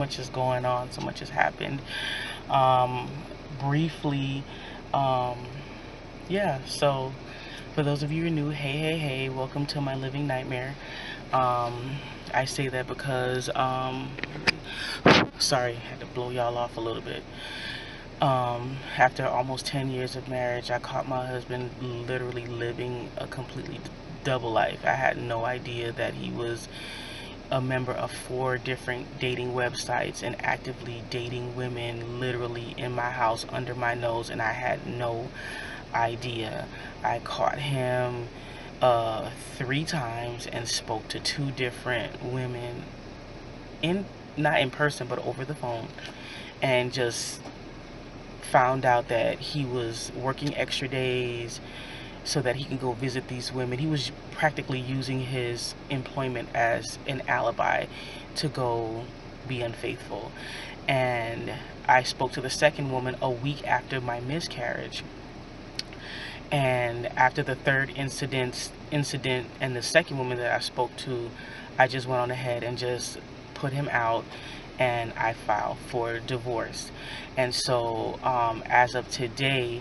Much is going on, so much has happened. Briefly, um, yeah, so for those of you who are new, hey, welcome to my living nightmare. Um, I say that because, sorry, I had to blow y'all off a little bit. After almost 10 years of marriage, I caught my husband literally living a completely double life. I had no idea that he was a member of 4 different dating websites and actively dating women literally in my house under my nose, and I had no idea. I caught him 3 times and spoke to 2 different women, in not in person but over the phone, and just found out that he was working extra days so that he can go visit these women. He was practically using his employment as an alibi to go be unfaithful. And I spoke to the second woman a week after my miscarriage. And after the third incident and the second woman that I spoke to, I just went on ahead and just put him out, and I filed for divorce. And so as of today,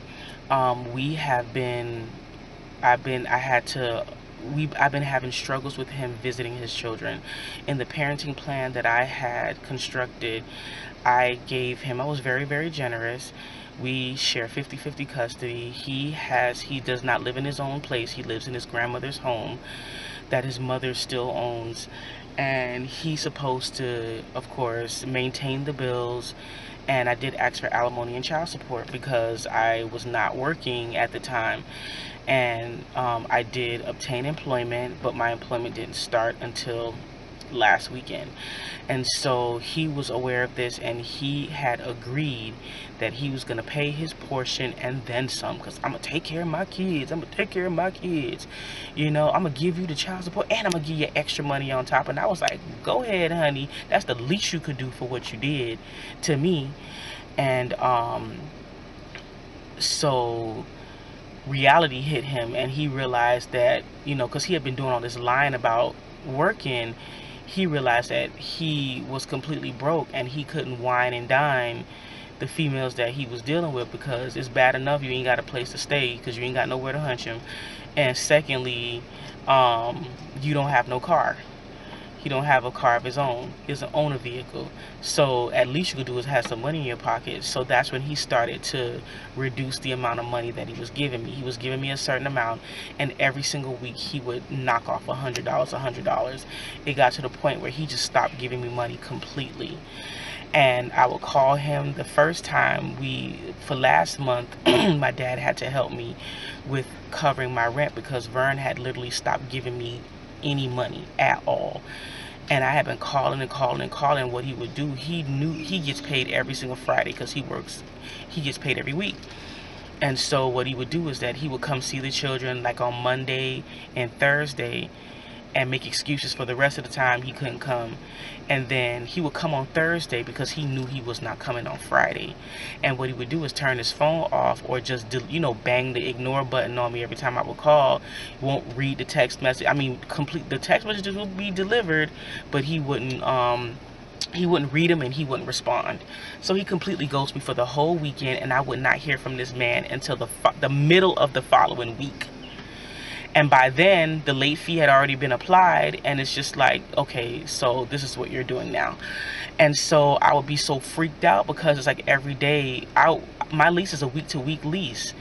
we have been I've been I had to I've been having struggles with him visiting his children. In the parenting plan that I had constructed, I was very generous. We share 50-50 custody. He does not live in his own place. He lives in his grandmother's home that his mother still owns. And he's supposed to, of course, maintain the bills. And I did ask for alimony and child support because I was not working at the time. And I did obtain employment, but my employment didn't start until last weekend. And so he was aware of this, and he had agreed that he was going to pay his portion and then some, because I'm going to take care of my kids. I'm going to take care of my kids. You know, I'm going to give you the child support, and I'm going to give you extra money on top. And I was like, go ahead, honey. That's the least you could do for what you did to me. And so reality hit him, and he realized that, you know, because he had been doing all this lying about working, he realized that he was completely broke and he couldn't wine and dine the females that he was dealing with, because it's bad enough you ain't got a place to stay because you ain't got nowhere to hunch him, and secondly, you don't have no car. He don't have a car of his own. He doesn't own a vehicle. So at least you could do is have some money in your pocket. So that's when he started to reduce the amount of money that he was giving me. He was giving me a certain amount, and every single week he would knock off $100. It got to the point where he just stopped giving me money completely. And I would call him the first time for last month, my dad had to help me with covering my rent because Vern had literally stopped giving me any money at all. And I had been calling and calling and calling. What he would do, he knew he gets paid every single Friday because he gets paid every week. And so what he would do is that he would come see the children like on Monday and Thursday and make excuses for the rest of the time he couldn't come. And then he would come on Thursday because he knew he was not coming on Friday. And what he would do is turn his phone off, or just, you know, bang the ignore button on me every time I would call. Won't read the text message. I mean, complete the text messages would be delivered, but he wouldn't read them and he wouldn't respond. So he completely ghosted me for the whole weekend, and I would not hear from this man until the middle of the following week. And by then, the late fee had already been applied, and it's just like, okay, so this is what you're doing now. And so I would be so freaked out because it's like every day, my lease is a week-to-week lease.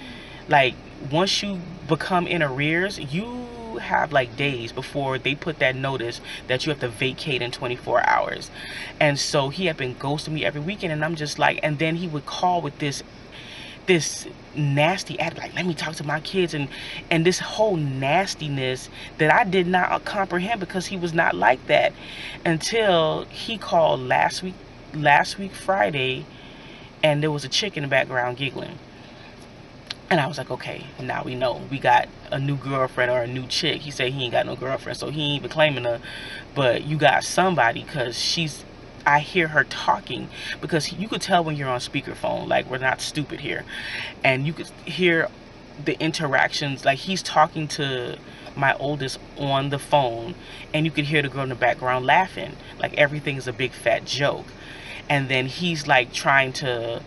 Like, once you become in arrears, you have like days before they put that notice that you have to vacate in 24 hours. And so he had been ghosting me every weekend, and I'm just like, and then he would call with this nasty attitude, like, let me talk to my kids, and this whole nastiness that I did not comprehend because he was not like that until he called last week Friday, and there was a chick in the background giggling. And I was like, okay, now we know we got a new girlfriend or a new chick. He said he ain't got no girlfriend, so he ain't even claiming her, but you got somebody, because I hear her talking, because you could tell when you're on speakerphone, like, we're not stupid here, and you could hear the interactions, like he's talking to my oldest on the phone, and you could hear the girl in the background laughing, like everything is a big fat joke. and then he's like trying to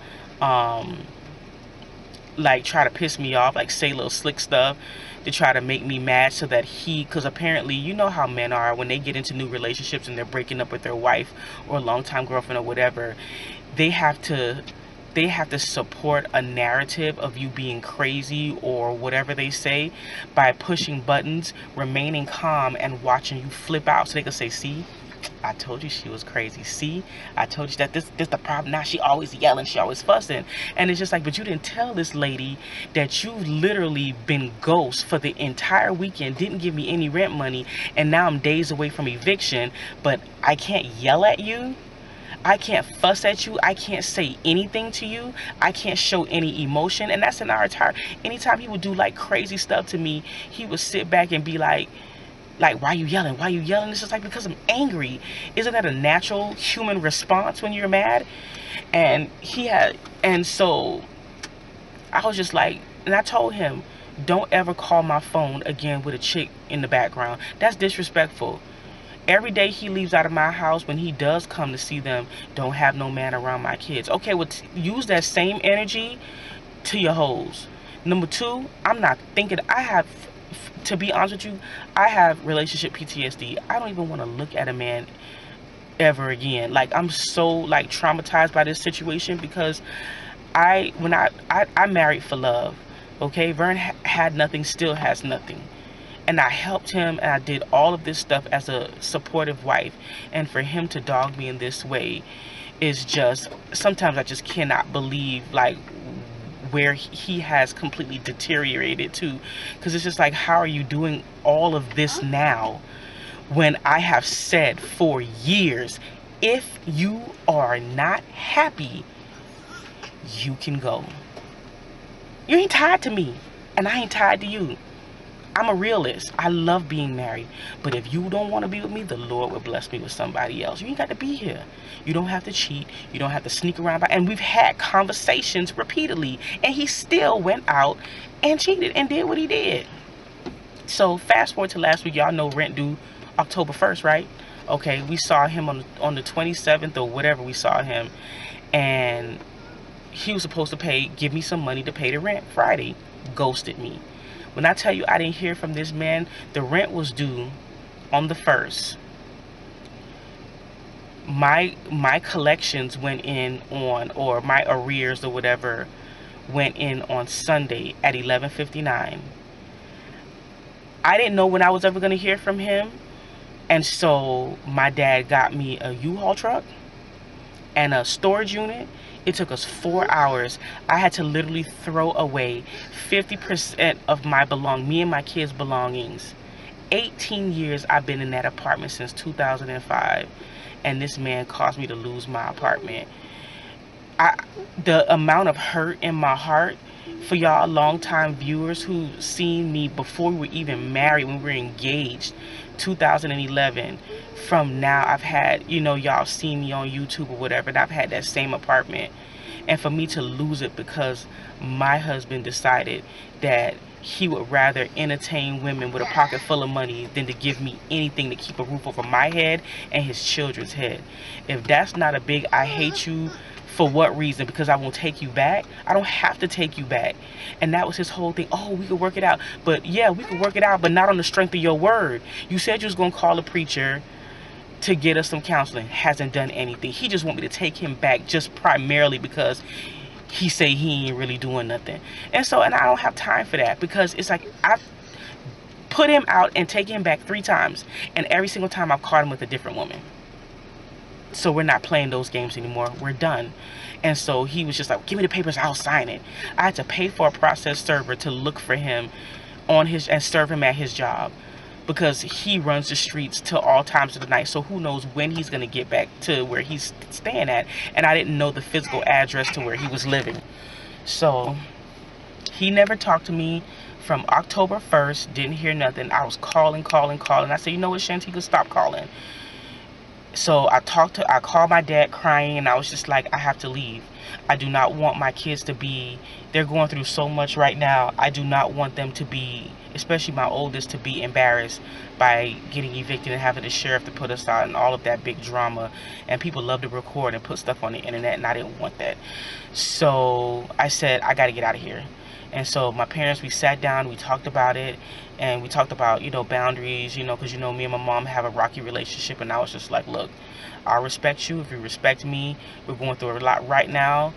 like try to piss me off, like say little slick stuff to try to make me mad, so that because apparently, you know how men are when they get into new relationships and they're breaking up with their wife or longtime girlfriend or whatever, they have to support a narrative of you being crazy or whatever they say by pushing buttons, remaining calm, and watching you flip out, so they can say, see, I told you she was crazy. See, I told you that this the problem. Now she always yelling, she always fussing. And it's just like, but you didn't tell this lady that you've literally been ghost for the entire weekend, didn't give me any rent money, and now I'm days away from eviction, but I can't yell at you. I can't fuss at you. I can't say anything to you. I can't show any emotion. And that's in our entire, anytime he would do like crazy stuff to me, he would sit back and be like, why you yelling? Why you yelling? It's just like, because I'm angry. Isn't that a natural human response when you're mad? And so I was just like, and I told him, don't ever call my phone again with a chick in the background. That's disrespectful. Every day he leaves out of my house, when he does come to see them, don't have no man around my kids. Okay, well, use that same energy to your hoes. Number two, I'm not thinking, to be honest with you, I have relationship PTSD. I don't even want to look at a man ever again. Like, I'm so like traumatized by this situation, because I married for love. Okay, Vern had nothing, still has nothing. And I helped him, and I did all of this stuff as a supportive wife. And for him to dog me in this way is just, sometimes I just cannot believe, like, where he has completely deteriorated to. Because it's just like, how are you doing all of this now, when I have said for years, if you are not happy, you can go. You ain't tied to me, and I ain't tied to you. I'm a realist. I love being married. But if you don't want to be with me, the Lord will bless me with somebody else. You ain't got to be here. You don't have to cheat. You don't have to sneak around. And we've had conversations repeatedly, and he still went out and cheated and did what he did. So fast forward to last week. Y'all know rent due October 1st, right? Okay, we saw him on the 27th or whatever. We saw him, and he was supposed to give me some money to pay the rent Friday. Ghosted me. When I tell you I didn't hear from this man, the rent was due on the 1st. My collections went in on, or my arrears or whatever, went in on Sunday at 11:59. I didn't know when I was ever going to hear from him. And so my dad got me a U-Haul truck and a storage unit. It took us 4 hours. I had to literally throw away 50% of me and my kids' belongings. 18 years I've been in that apartment, since 2005. And this man caused me to lose my apartment. The amount of hurt in my heart, for y'all longtime viewers who seen me before we were even married, when we were engaged, 2011. From now, I've had, y'all seen me on YouTube or whatever, and I've had that same apartment. And for me to lose it because my husband decided that he would rather entertain women with a pocket full of money than to give me anything to keep a roof over my head and his children's head. If that's not a big I hate you, for what reason? Because I won't take you back? I don't have to take you back. And that was his whole thing. Oh, we could work it out. But yeah, we could work it out, but not on the strength of your word. You said you was going to call a preacher to get us some counseling. Hasn't done anything. He just want me to take him back just primarily because he say he ain't really doing nothing. And I don't have time for that, because it's like, I've put him out and taken him back 3 times, and every single time I've caught him with a different woman. So we're not playing those games anymore. We're done. And so he was just like, give me the papers, I'll sign it. I had to pay for a process server to look for him and serve him at his job, because he runs the streets till all times of the night. So who knows when he's going to get back to where he's staying at. And I didn't know the physical address to where he was living. So he never talked to me from October 1st. Didn't hear nothing. I was calling. I said, you know what, Shantika, stop calling. So I called my dad crying, and I was just like, I have to leave. I do not want my kids to be, they're going through so much right now. I do not want them to be especially my oldest, to be embarrassed by getting evicted and having the sheriff to put us out and all of that big drama. And people love to record and put stuff on the internet, and I didn't want that. So I said, I got to get out of here. And so my parents, we sat down, we talked about it, and we talked about, boundaries, because, me and my mom have a rocky relationship. And I was just like, look, I respect you. If you respect me, we're going through a lot right now.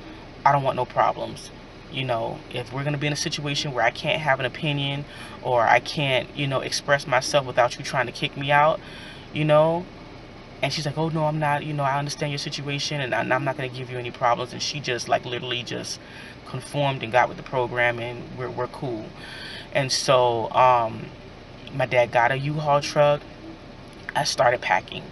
I don't want no problems. If we're going to be in a situation where I can't have an opinion, or I can't, express myself without you trying to kick me out, and she's like, oh, no, I'm not, I understand your situation, and I'm not going to give you any problems. And she just, like, literally just conformed and got with the program, and we're cool. And so my dad got a U-Haul truck. I started packing.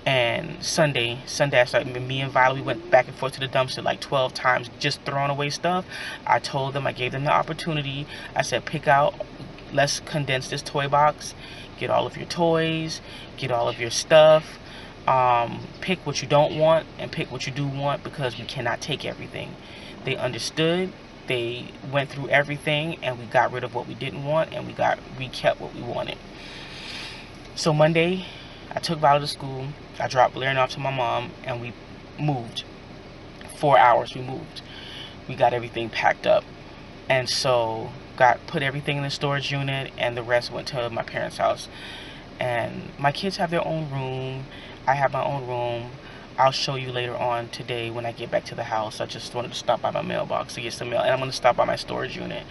And Sunday, I started, me and Violet, we went back and forth to the dumpster like 12 times, just throwing away stuff. I told them, I gave them the opportunity. I said, pick out, let's condense this toy box, get all of your toys, get all of your stuff, pick what you don't want and pick what you do want, because we cannot take everything. They understood. They went through everything, and we got rid of what we didn't want, and we kept what we wanted. So Monday, I took Violet to school. I dropped Valerian off to my mom, and we moved. 4 hours we moved. We got everything packed up. And so put everything in the storage unit, and the rest went to my parents' house. And my kids have their own room. I have my own room. I'll show you later on today when I get back to the house. I just wanted to stop by my mailbox to get some mail. And I'm going to stop by my storage unit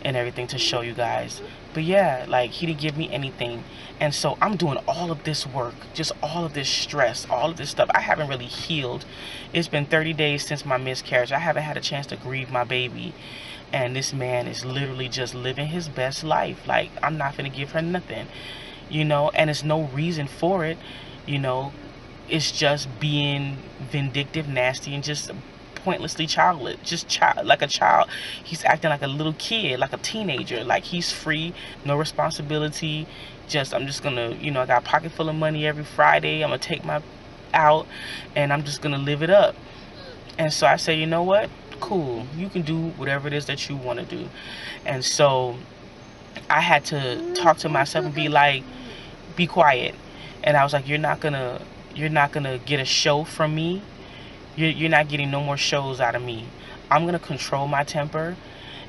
and everything to show you guys. But yeah, like, he didn't give me anything. And so I'm doing all of this work, just all of this stress, all of this stuff. I haven't really healed. It's been 30 days since my miscarriage. I haven't had a chance to grieve my baby. And this man is literally just living his best life. Like, I'm not going to give her nothing, and there's no reason for it, It's just being vindictive, nasty, and just pointlessly childless. Like a child. He's acting like a little kid, like a teenager. Like, he's free, no responsibility. I'm just gonna, I got a pocket full of money every Friday. I'm gonna take my out, and I'm just gonna live it up. And so I say, you know what? Cool. You can do whatever it is that you want to do. And so I had to talk to myself and be like, be quiet. And I was like, you're not gonna get a show from me. You're not getting no more shows out of me. I'm gonna control my temper,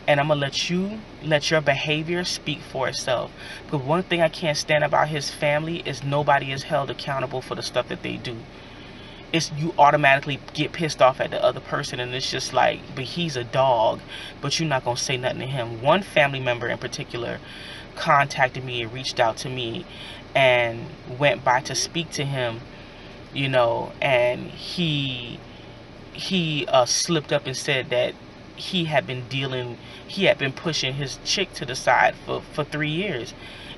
and I'm gonna let your behavior speak for itself. Because one thing I can't stand about his family is nobody is held accountable for the stuff that they do. It's, you automatically get pissed off at the other person, and it's just like, but he's a dog, but you're not gonna say nothing to him. One family member in particular contacted me and reached out to me and went by to speak to him, and he slipped up and said that he had been pushing his chick to the side for 3 years.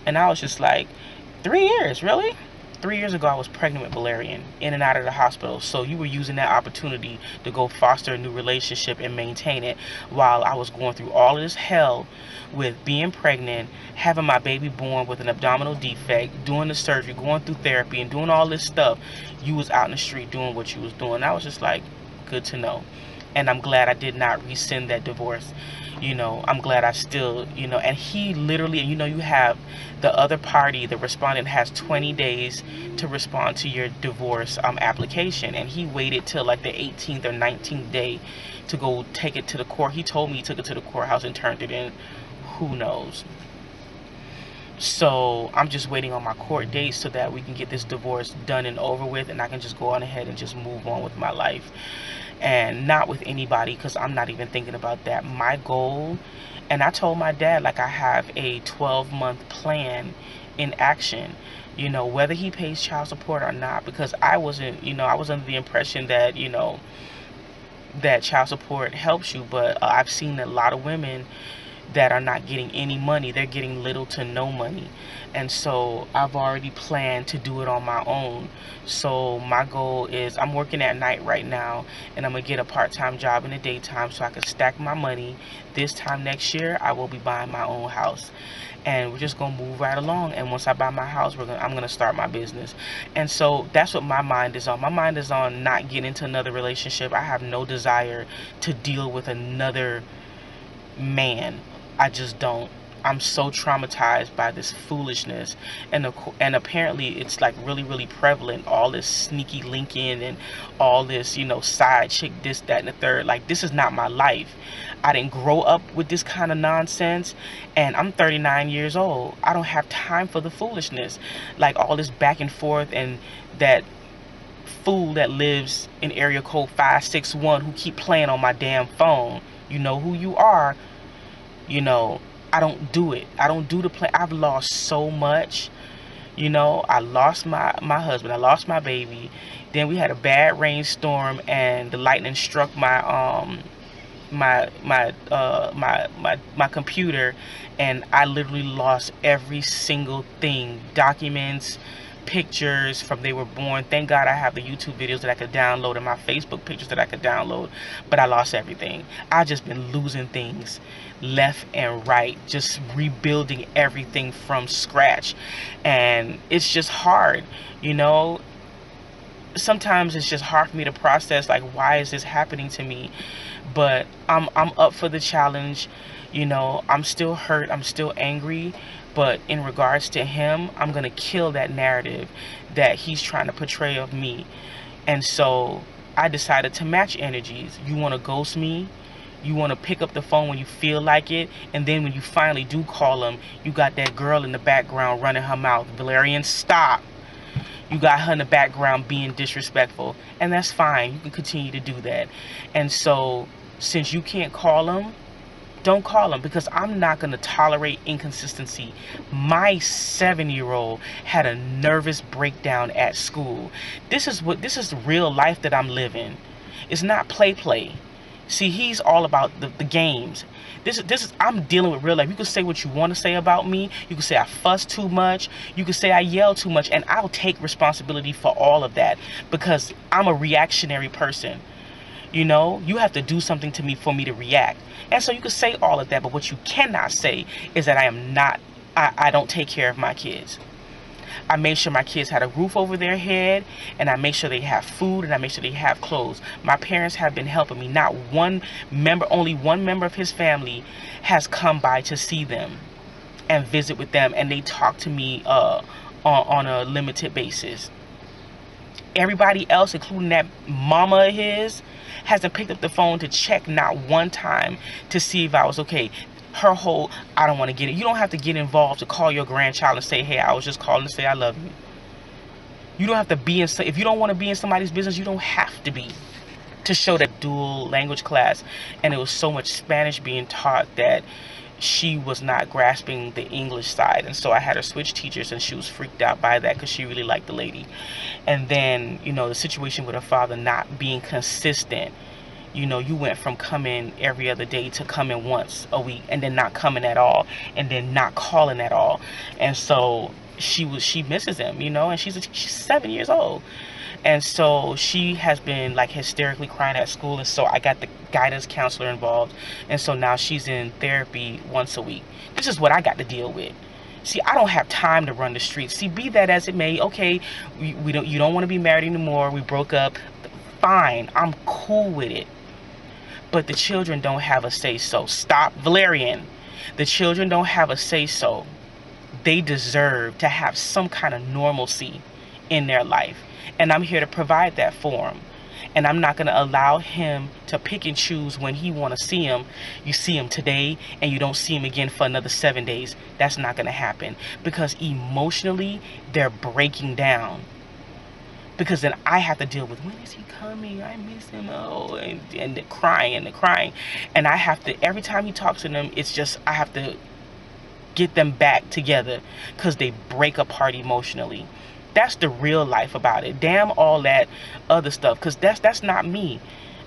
And I was just like, 3 years, really? 3 years ago, I was pregnant with Valerian, in and out of the hospital. So you were using that opportunity to go foster a new relationship and maintain it, while I was going through all of this hell with being pregnant, having my baby born with an abdominal defect, doing the surgery, going through therapy, and doing all this stuff. You was out in the street doing what you was doing. I was just like, good to know. And I'm glad I did not rescind that divorce. I'm glad I still, and he literally, you have the other party, the respondent has 20 days to respond to your divorce application. And he waited till like the 18th or 19th day to go take it to the court. He told me he took it to the courthouse and turned it in. Who knows? So I'm just waiting on my court date so that we can get this divorce done and over with, and I can just go on ahead and just move on with my life. And not with anybody, because I'm not even thinking about that. My goal, and I told my dad, like, I have a 12-month plan in action, whether he pays child support or not, because I wasn't, I was under the impression that, that child support helps you, but I've seen a lot of women that are not getting any money. They're getting little to no money. And so I've already planned to do it on my own. So my goal is, I'm working at night right now, and I'm gonna get a part-time job in the daytime so I can stack my money. This time next year, I will be buying my own house, and we're just gonna move right along. And once I buy my house, I'm gonna start my business. And so that's what my mind is on. My mind is on not getting into another relationship. I have no desire to deal with another man. I just don't. I'm so traumatized by this foolishness, and apparently it's like really, really prevalent. All this sneaky linking and all this, side chick, this, that, and the third. Like, this is not my life. I didn't grow up with this kind of nonsense, and I'm 39 years old. I don't have time for the foolishness, like all this back and forth, and that fool that lives in area code 561 who keep playing on my damn phone. You know who you are. I don't do it. I don't do the play. I've lost so much. I lost my husband. I lost my baby. Then we had a bad rainstorm, and the lightning struck my computer, and I literally lost every single thing. Documents, pictures from they were born. Thank God I have the YouTube videos that I could download and my Facebook pictures that I could download, but I lost everything. I've just been losing things left and right, just rebuilding everything from scratch, and it's just hard. Sometimes it's just hard for me to process, like, why is this happening to me? But I'm up for the challenge. I'm still hurt, I'm still angry, but in regards to him, I'm gonna kill that narrative that he's trying to portray of me. And so I decided to match energies. You want to ghost me, you want to pick up the phone when you feel like it, and then when you finally do call him, you got that girl in the background running her mouth. Valerian, stop. You got her in the background being disrespectful, and that's fine. You can continue to do that. And so, since you can't call him, don't call him, because I'm not going to tolerate inconsistency. My 7-year-old had a nervous breakdown at school. This is the real life that I'm living. It's not play. See, he's all about the games. This is I'm dealing with real life. You can say what you want to say about me. You can say I fuss too much. You can say I yell too much, and I'll take responsibility for all of that, because I'm a reactionary person. You have to do something to me for me to react. And so you can say all of that, but what you cannot say is that I don't take care of my kids. I made sure my kids had a roof over their head, and I make sure they have food, and I make sure they have clothes. My parents have been helping me. Only one member of his family has come by to see them and visit with them, and they talk to me on a limited basis. Everybody else, including that mama of his, hasn't picked up the phone to check not one time to see if I was okay. I don't want to get it. You don't have to get involved to call your grandchild and say, hey, I was just calling to say I love you. You don't have to be if you don't want to be in somebody's business, you don't have to be, to show that dual language class. And it was so much Spanish being taught that she was not grasping the English side, and so I had her switch teachers, and she was freaked out by that because she really liked the lady. And then the situation with her father not being consistent. You went from coming every other day to coming once a week, and then not coming at all, and then not calling at all. And so she misses him, and she's 7 years old. And so she has been like hysterically crying at school, and so I got the guidance counselor involved, and so now she's in therapy once a week. This is what I got to deal with. See, I don't have time to run the streets. See, be that as it may, okay, you don't want to be married anymore, we broke up, fine, I'm cool with it. But the children don't have a say-so. Stop, Valerian. The children don't have a say-so. They deserve to have some kind of normalcy in their life. And I'm here to provide that for him. And I'm not going to allow him to pick and choose when he want to see him. You see him today and you don't see him again for another 7 days. That's not going to happen. Because emotionally, they're breaking down. Because then I have to deal with, when is he coming? I miss him. Oh, and the crying. And I have to, every time he talks to them, it's just, I have to get them back together, because they break apart emotionally. That's the real life about it. Damn all that other stuff, because that's not me.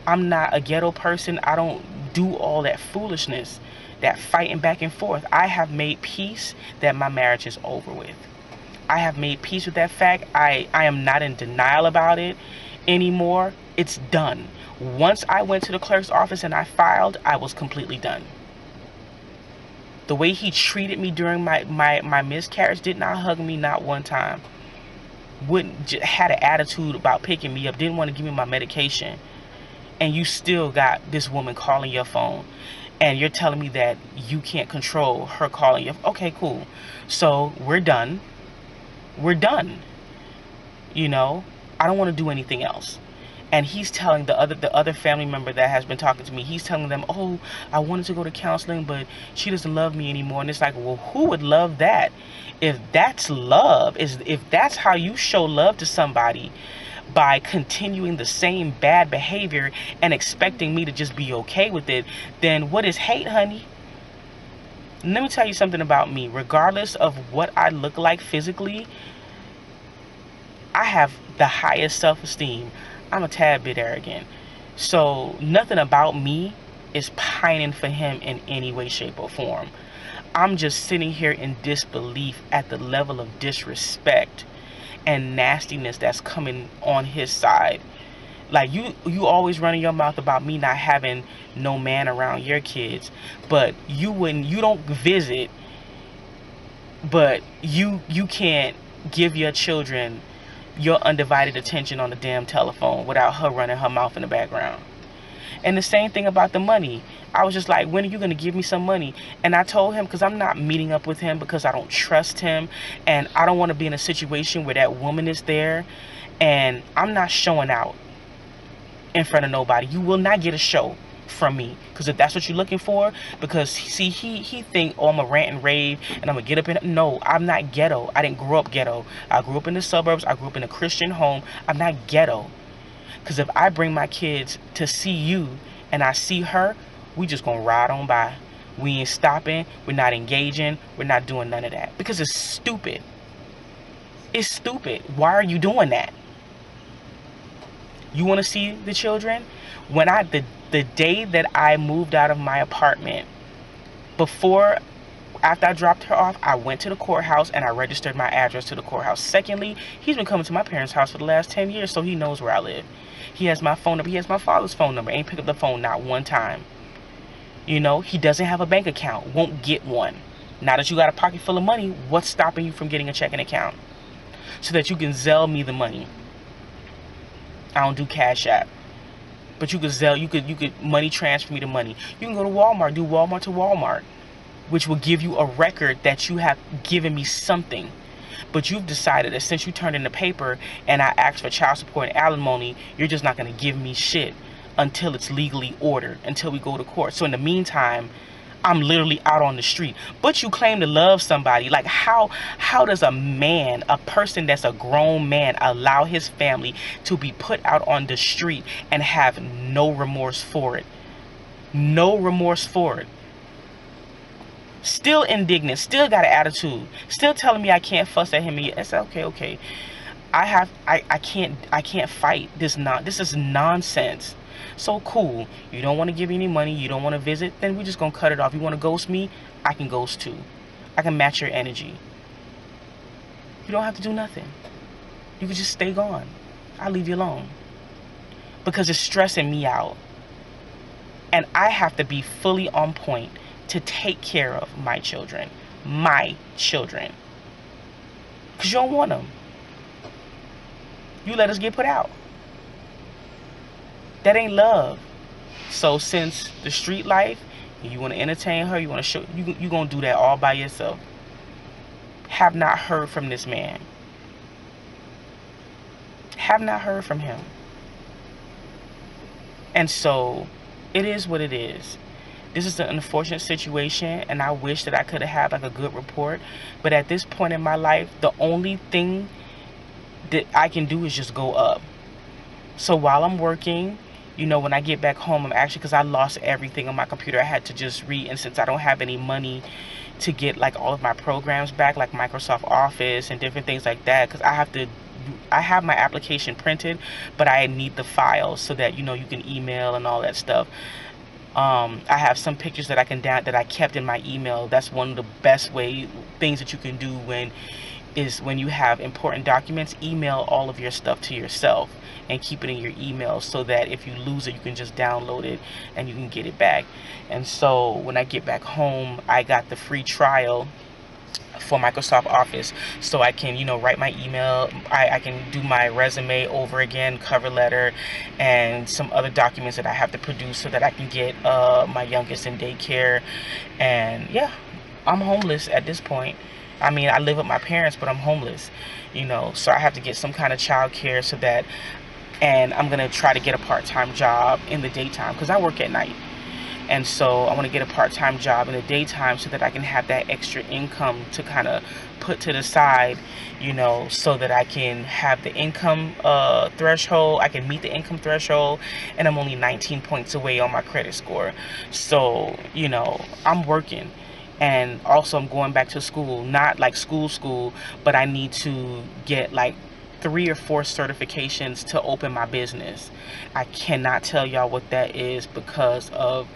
I'm not a ghetto person. I don't do all that foolishness, that fighting back and forth. I have made peace that my marriage is over with. I have made peace with that fact. I am not in denial about it anymore. It's done. Once I went to the clerk's office and I filed, I was completely done. The way he treated me during my miscarriage, did not hug me not one time. Had an attitude about picking me up, didn't want to give me my medication. And you still got this woman calling your phone. and you're telling me that you can't control her calling you. Okay, cool. So we're done. We're done. You know, I don't want to do anything else. And he's telling the other family member that has been talking to me, he's telling them, oh, I wanted to go to counseling, but she doesn't love me anymore. And it's like, well, who would love that? If that's love, if that's how you show love to somebody, by continuing the same bad behavior and expecting me to just be okay with it, then what is hate, honey? Let me tell you something about me. Regardless of what I look like physically, I have the highest self-esteem. I'm a tad bit arrogant. So nothing about me is pining for him in any way, shape, or form. I'm just sitting here in disbelief at the level of disrespect and nastiness that's coming on his side. Like, you always running your mouth about me not having no man around your kids, but you don't visit, but you can't give your children your undivided attention on the damn telephone without her running her mouth in the background. And the same thing about the money. I was just like, when are you going to give me some money? And I told him, because I'm not meeting up with him because I don't trust him. And I don't want to be in a situation where that woman is there. And I'm not showing out in front of nobody. You will not get a show from me. Because if that's what you're looking for. Because, see, he think, oh, I'm a rant and rave. And I'm going to get up in... No, I'm not ghetto. I didn't grow up ghetto. I grew up in the suburbs. I grew up in a Christian home. I'm not ghetto. Because if I bring my kids to see you and I see her, we just gonna ride on by. We ain't stopping. We're not engaging. We're not doing none of that. Because it's stupid. It's stupid. Why are you doing that? You want to see the children? When the day that I moved out of my apartment, after I dropped her off, I went to the courthouse and I registered my address to the courthouse. Secondly, he's been coming to my parents' house for the last 10 years, so he knows where I live. He has my phone number. He has my father's phone number. Ain't picked up the phone not one time. You know, he doesn't have a bank account. Won't get one. Now that you got a pocket full of money, what's stopping you from getting a checking account? So that you can Zelle me the money. I don't do Cash App. But you could money transfer me the money. You can go to Walmart, do Walmart to Walmart, which will give you a record that you have given me something. But you've decided that since you turned in the paper and I asked for child support and alimony, you're just not going to give me shit until it's legally ordered, until we go to court. So in the meantime, I'm literally out on the street. But you claim to love somebody. Like, how does a man, a person that's a grown man, allow his family to be put out on the street and have no remorse for it? No remorse for it. Still indignant, still got an attitude, still telling me I can't fuss at him. I said, okay. I can't fight this. This is nonsense. So cool. You don't want to give me any money, you don't want to visit, then we're just gonna cut it off. You want to ghost me? I can ghost too. I can match your energy. You don't have to do nothing. You can just stay gone. I'll leave you alone. Because it's stressing me out. And I have to be fully on point to take care of my children. My children. Because you don't want them. You let us get put out. That ain't love. So since the street life, you want to entertain her, you want to show, you going to do that all by yourself. Have not heard from this man. Have not heard from him. And so, it is what it is. This is an unfortunate situation, and I wish that I could have had like a good report. But at this point in my life, the only thing that I can do is just go up. So while I'm working, you know, when I get back home, I'm actually, because I lost everything on my computer, I had to just and since I don't have any money to get like all of my programs back, like Microsoft Office and different things like that, because I have my application printed, but I need the files so that, you know, you can email and all that stuff. I have some pictures that that I kept in my email. That's one of the best things that you can do when you have important documents. Email all of your stuff to yourself and keep it in your email so that if you lose it, you can just download it and you can get it back. And so when I get back home, I got the free trial for Microsoft Office, so I can, write my email. I can do my resume over again, cover letter, and some other documents that I have to produce so that I can get my youngest in daycare. And yeah, I'm homeless at this point. I mean, I live with my parents, but I'm homeless, so I have to get some kind of child care so that, and I'm going to try to get a part-time job in the daytime because I work at night. And so I want to get a part-time job in the daytime so that I can have that extra income to kind of put to the side, so that I can have the income threshold. I can meet the income threshold, and I'm only 19 points away on my credit score. So, I'm working. And also I'm going back to school, not like school, but I need to get like 3 or 4 certifications to open my business. I cannot tell y'all what that is because of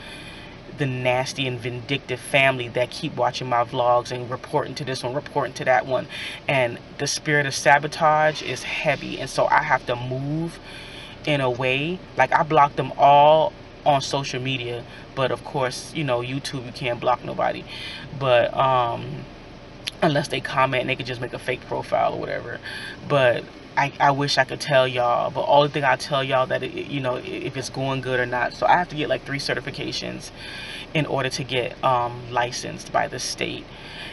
the nasty and vindictive family that keep watching my vlogs and reporting to this one, reporting to that one. And the spirit of sabotage is heavy. And so I have to move in a way, like I block them all on social media, but of course, YouTube, you can't block nobody. But unless they comment and they could just make a fake profile or whatever. But I wish I could tell y'all, but only thing I tell y'all that if it's going good or not. So I have to get like 3 certifications in order to get licensed by the state.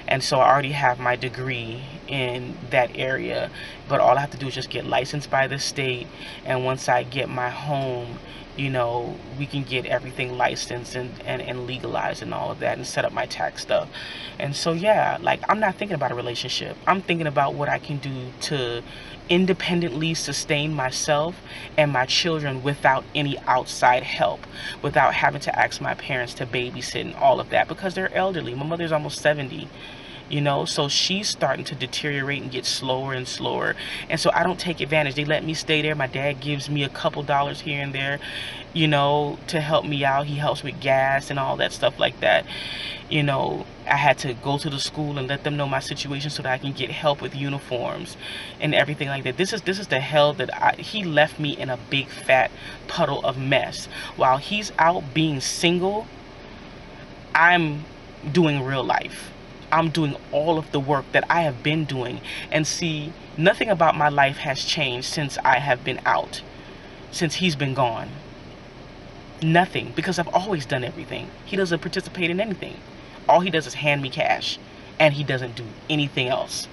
And so I already have my degree in that area, but all I have to do is just get licensed by the state. And once I get my home, we can get everything licensed and legalized and all of that, and set up my tax stuff. And so yeah, like I'm not thinking about a relationship. I'm thinking about what I can do to independently sustain myself and my children without any outside help, without having to ask my parents to babysit and all of that, because they're elderly. My mother's almost 70. So she's starting to deteriorate and get slower and slower. And so I don't take advantage. They let me stay there. My dad gives me a couple dollars here and there, to help me out. He helps with gas and all that stuff like that. I had to go to the school and let them know my situation so that I can get help with uniforms and everything like that. This is the hell that he left me in a big fat puddle of mess. While he's out being single, I'm doing real life. I'm doing all of the work that I have been doing. And see, nothing about my life has changed since I have been out, since he's been gone. Nothing, because I've always done everything. He doesn't participate in anything. All he does is hand me cash, and he doesn't do anything else.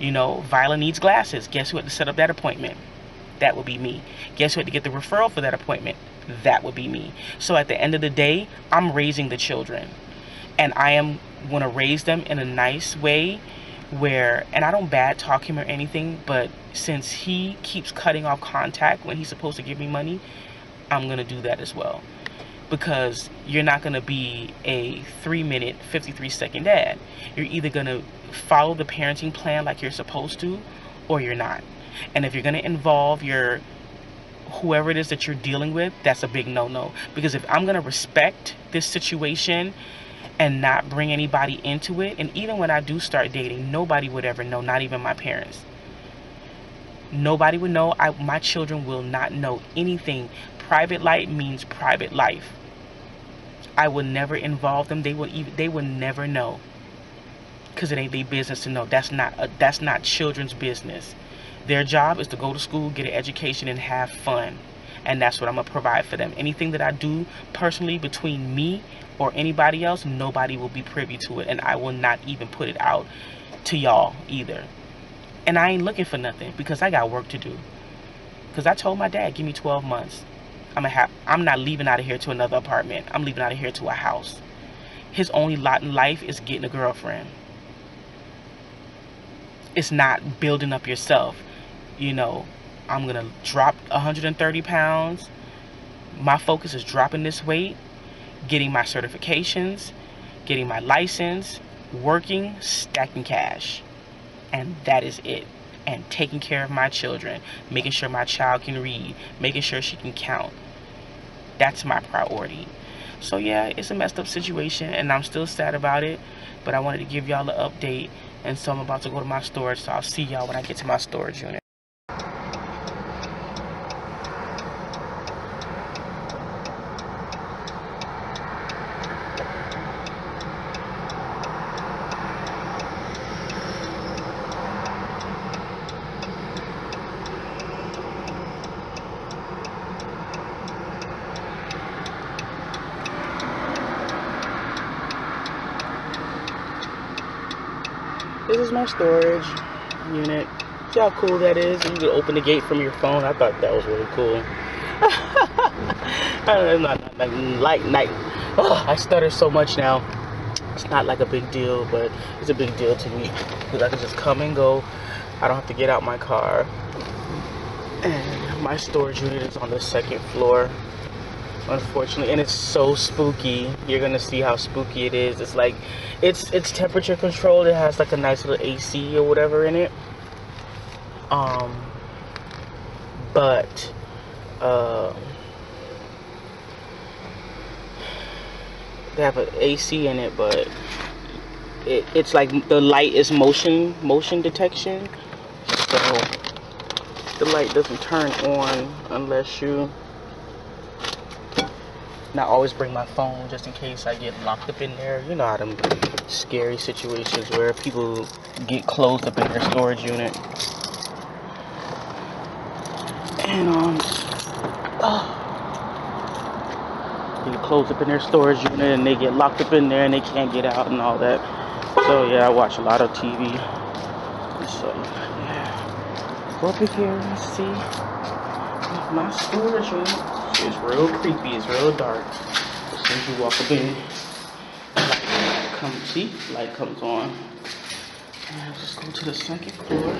Viola needs glasses. Guess who had to set up that appointment? That would be me. Guess who had to get the referral for that appointment? That would be me. So at the end of the day, I'm raising the children. And I am going to raise them in a nice way where, and I don't bad talk him or anything, but since he keeps cutting off contact when he's supposed to give me money, I'm going to do that as well. Because you're not going to be a 3-minute, 53-second dad. You're either going to follow the parenting plan like you're supposed to, or you're not. And if you're going to involve whoever it is that you're dealing with, that's a big no-no. Because if I'm going to respect this situation and not bring anybody into it, and even when I do start dating, nobody would ever know, not even my parents. Nobody would know. My children will not know anything. Private life means private life. I will never involve them. They will never know, because it ain't their business to know. That's not children's business. Their job is to go to school, get an education, and have fun. And that's what I'm going to provide for them. Anything that I do personally between me or anybody else, nobody will be privy to it. And I will not even put it out to y'all either. And I ain't looking for nothing, because I got work to do. Because I told my dad, give me 12 months. I'm not leaving out of here to another apartment. I'm leaving out of here to a house. His only lot in life is getting a girlfriend. It's not building up yourself. I'm going to drop 130 pounds. My focus is dropping this weight, getting my certifications, getting my license, working, stacking cash. And that is it. And taking care of my children, making sure my child can read, making sure she can count. That's my priority. So yeah, it's a messed up situation, and I'm still sad about it, but I wanted to give y'all an update. And so I'm about to go to my storage, so I'll see y'all when I get to my storage unit. this is my storage unit. See how cool that is? You can open the gate from your phone. I thought that was really cool. I stutter so much now. It's not like a big deal, but it's a big deal to me because I can just come and go. I don't have to get out my car. And my storage unit is on the 2nd floor, unfortunately, and it's so spooky. You're gonna see how spooky it is. It's like it's temperature controlled. It has like a nice little AC or whatever in it. But they have an AC in it, but it's like the light is motion detection, so the light doesn't turn on unless you. And I always bring my phone just in case I get locked up in there. You know how them scary situations where people get closed up in their storage unit. And they get closed up in their storage unit and they get locked up in there and they can't get out and all that. So yeah, I watch a lot of TV. So yeah, go up in here and see my storage unit. It's real creepy. It's real dark. As soon as you walk up in, light comes on. And just go to the 2nd floor.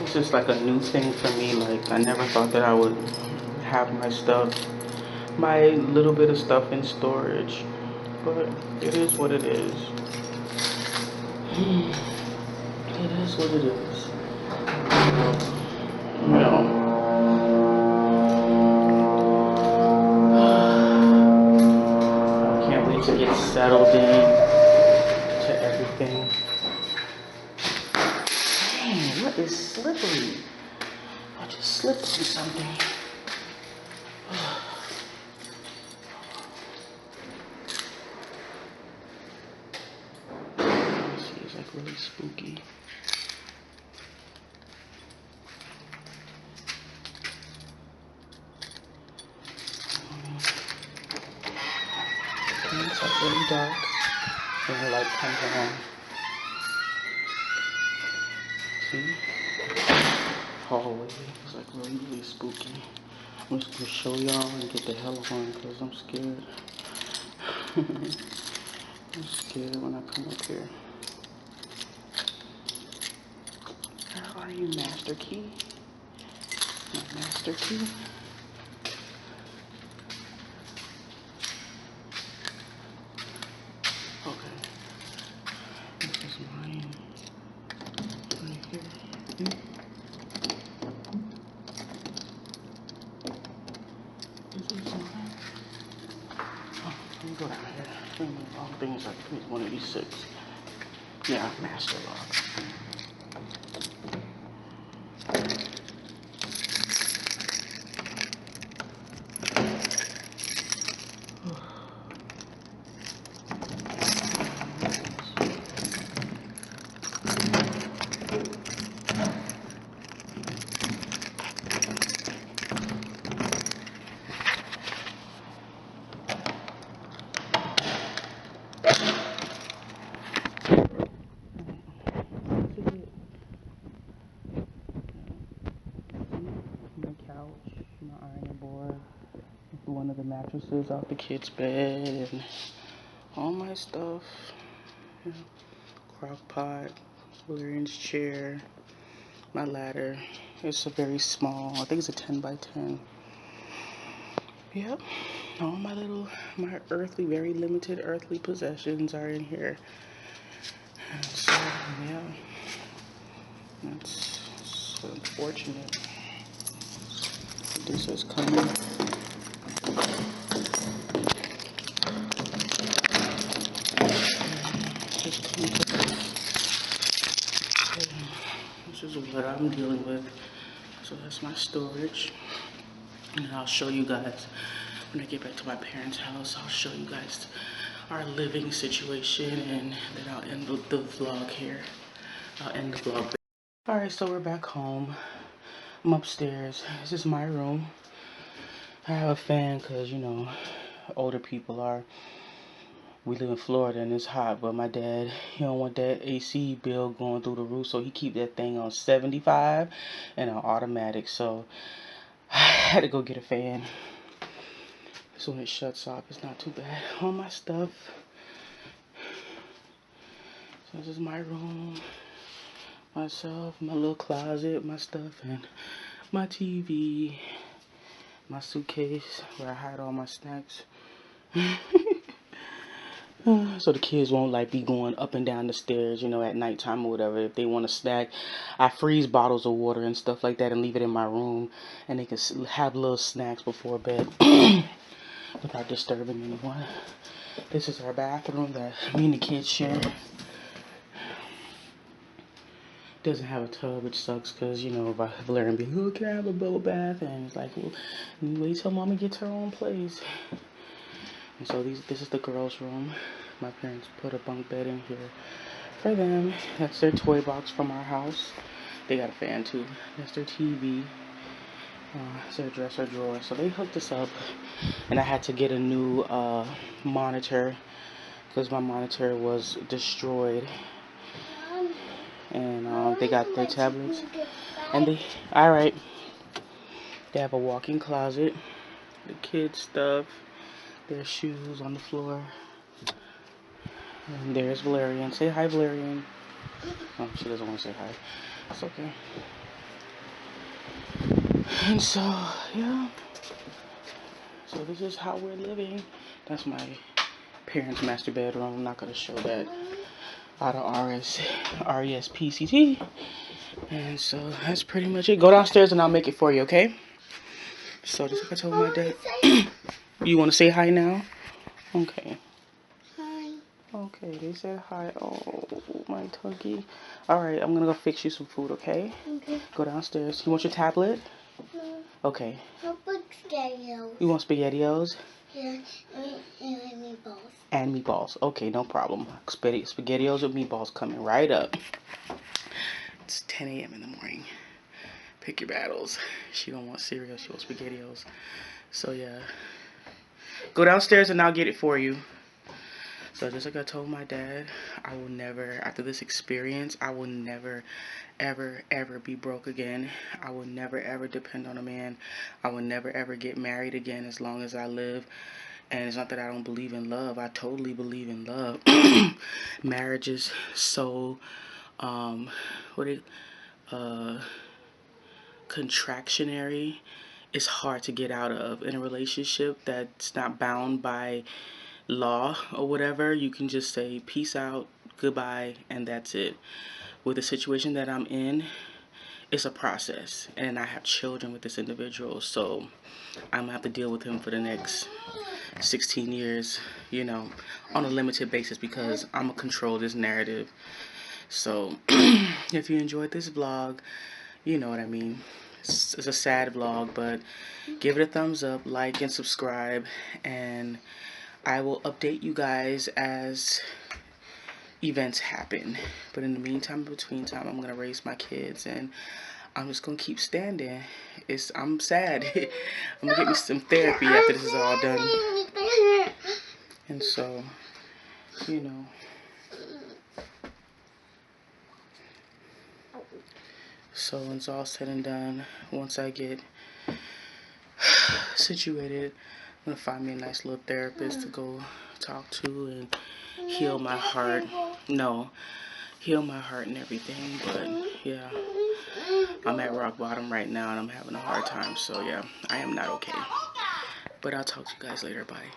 It's just like a new thing for me. Like, I never thought that I would have my little bit of stuff in storage, but it is what it is. It is what it is. I can't wait to get settled in to everything. Dang, what is slippery? I just slipped on something. See, it's like really spooky. It's like really dark. And the light comes on. See? Hallway. It's like really spooky. I'm just gonna show y'all and get the hell on because I'm scared. I'm scared when I come up here. Where are you, Master Key? My Master Key? Okay. This is mine. Right here. This is mine. Oh, let me go down here. All things like 186. Yeah, master lock. My ironing board, one of the mattresses off the kid's bed, and all my stuff. You know, crock pot, Valerian's chair, my ladder. It's a very small, I think it's a 10 by 10. Yep, all my earthly, very limited earthly possessions are in here. And so, yeah, that's so unfortunate. This is coming. This is what I'm dealing with. So that's my storage. And I'll show you guys when I get back to my parents' house. I'll show you guys our living situation, and then I'll end the vlog here. I'll end the vlog. Alright, so we're back home. I'm upstairs. This is my room. I have a fan because, you know, older people are We live in Florida and it's hot, but my dad, he don't want that AC bill going through the roof, so he keep that thing on 75 and on automatic. So I had to go get a fan. So when it shuts off, it's not too bad. All my stuff. So this is my room, myself, my little closet, my stuff, and my TV, my suitcase where I hide all my snacks. So the kids won't like be going up and down the stairs, at nighttime or whatever. If they want a snack, I freeze bottles of water and stuff like that and leave it in my room, and they can have little snacks before bed without disturbing anyone. This is our bathroom that me and the kids share. Doesn't have a tub, which sucks because, Valerian be like, oh, can I have a bubble bath? And it's like, well, wait till Mama gets her own place. And so this is the girls' room. My parents put a bunk bed in here for them. That's their toy box from our house. They got a fan too. That's their TV. It's their dresser drawer. So they hooked us up, and I had to get a new monitor because my monitor was destroyed. And they got their tablets, and they have a walk-in closet, the kids' stuff, their shoes on the floor. And there's Valerian. Say hi, Valerian. Oh, she doesn't want to say hi. It's okay. And so, yeah. So this is how we're living. That's my parents' master bedroom. I'm not going to show that out of RESPCT. And so that's pretty much it. Go downstairs and I'll make it for you, okay? So just like I told my dad. You want to say hi now? Okay. Okay, they said hi. Oh, my Tuggy. Alright, I'm gonna go fix you some food, okay? Okay. Go downstairs. You want your tablet? Okay. I want SpaghettiOs. You want SpaghettiOs? Yeah, and meatballs. And meatballs. Okay, no problem. SpaghettiOs with meatballs coming right up. It's 10 a.m. in the morning. Pick your battles. She don't want cereal. She wants SpaghettiOs. So, yeah. Go downstairs and I'll get it for you. So just like I told my dad, I will never, after this experience, I will never, ever, ever be broke again. I will never, ever depend on a man. I will never, ever get married again as long as I live. And it's not that I don't believe in love. I totally believe in love. Marriage is so, contractionary. It's hard to get out of. In a relationship that's not bound by law or whatever, you can just say peace out, goodbye, and that's it. With the situation that I'm in, it's a process, and I have children with this individual, so I'm gonna have to deal with him for the next 16 years, on a limited basis, because I'm gonna control this narrative. So if you enjoyed this vlog, you know what I mean. It's a sad vlog, but give it a thumbs up, like, and subscribe, and I will update you guys as events happen. But in the meantime, between time, I'm gonna raise my kids, and I'm just gonna keep standing. I'm sad. I'm gonna get me some therapy after this is all done. And so, so when it's all said and done, once I get situated, I'm gonna find me a nice little therapist to go talk to and heal my heart. No, heal my heart and everything. But yeah, I'm at rock bottom right now and I'm having a hard time. So yeah, I am not okay. But I'll talk to you guys later. Bye.